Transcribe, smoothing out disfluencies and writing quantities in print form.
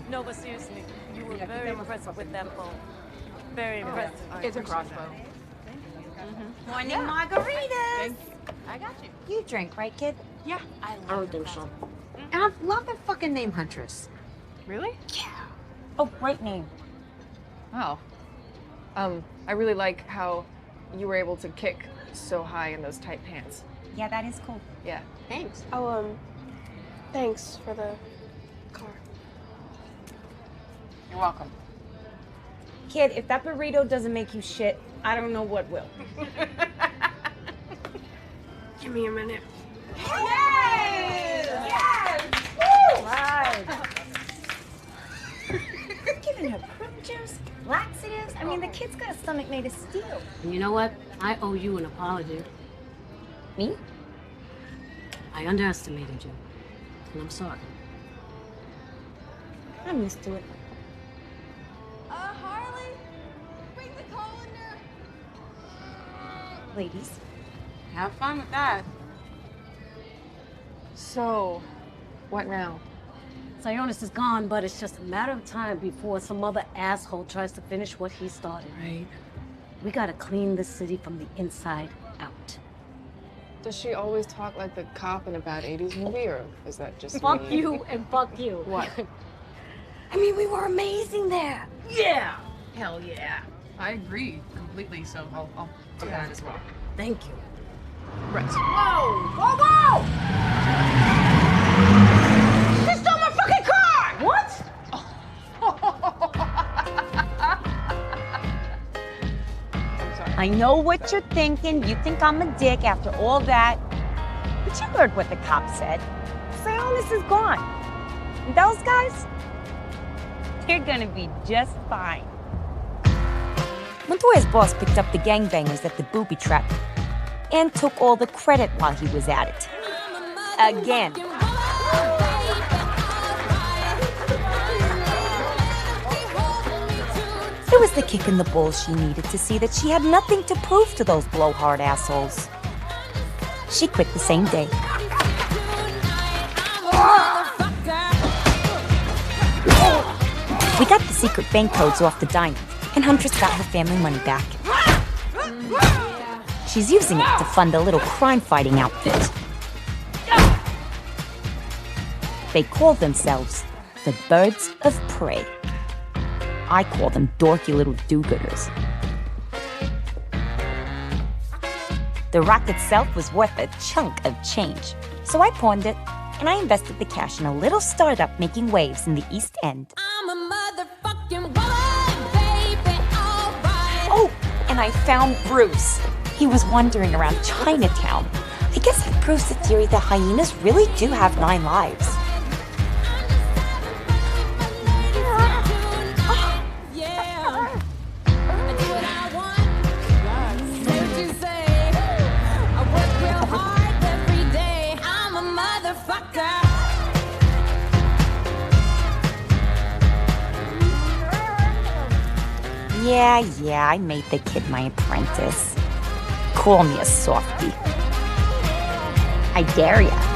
No, but seriously, you were very impressive with that bow. Very impressive. It's a crossbow. Morning margaritas. Thank you. I got you. You drink, right, kid? Yeah. I don't think so. And I love that fucking name, Huntress. Really? Yeah. Oh, great name. Oh. I really like how you were able to kick so high in those tight pants. Yeah, that is cool. Yeah. Thanks. Oh, thanks for the car. You're welcome. Kid, if that burrito doesn't make you shit, I don't know what will. Give me a minute. Yes! Yes! Woo! Right. Giving her fruit juice, laxatives. I mean, the kid's got a stomach made of steel. And you know what? I owe you an apology. Me? I underestimated you. And I'm sorry. I'm used to it. Harley, bring the colander. Ladies. Have fun with that. So, what now? Sionis is gone, but it's just a matter of time before some other asshole tries to finish what he started. Right. We gotta clean this city from the inside out. Does she always talk like the cop in a bad 80s movie, or is that just Fuck me? you and fuck you. What? I mean, we were amazing there. Yeah! Hell yeah. I agree completely, so I'll do that as well. Thank you. Right. Whoa! Whoa, whoa! She stole my fucking car! What? I'm sorry. I know what you're thinking. You think I'm a dick after all that. But you heard what the cop said. Sionis is gone. And those guys, they're gonna be just fine. Montoya's boss picked up the gangbangers at the booby trap and took all the credit while he was at it. Again. It was the kick in the balls she needed to see that she had nothing to prove to those blowhard assholes. She quit the same day. We got the secret bank codes off the diamond, and Huntress got her family money back. She's using it to fund a little crime-fighting outfit. They call themselves the Birds of Prey. I call them dorky little do-gooders. The rock itself was worth a chunk of change, so I pawned it, and I invested the cash in a little startup making waves in the East End. I'm a motherfucking woman, baby, alright. Oh, and I found Bruce. He was wandering around Chinatown. I guess that proves the theory that hyenas really do have 9 lives. Yeah. I do what I want. Say what you say. I work real hard every day. I'm a motherfucker. Yeah, I made the kid my apprentice. Call me a softie. I dare ya.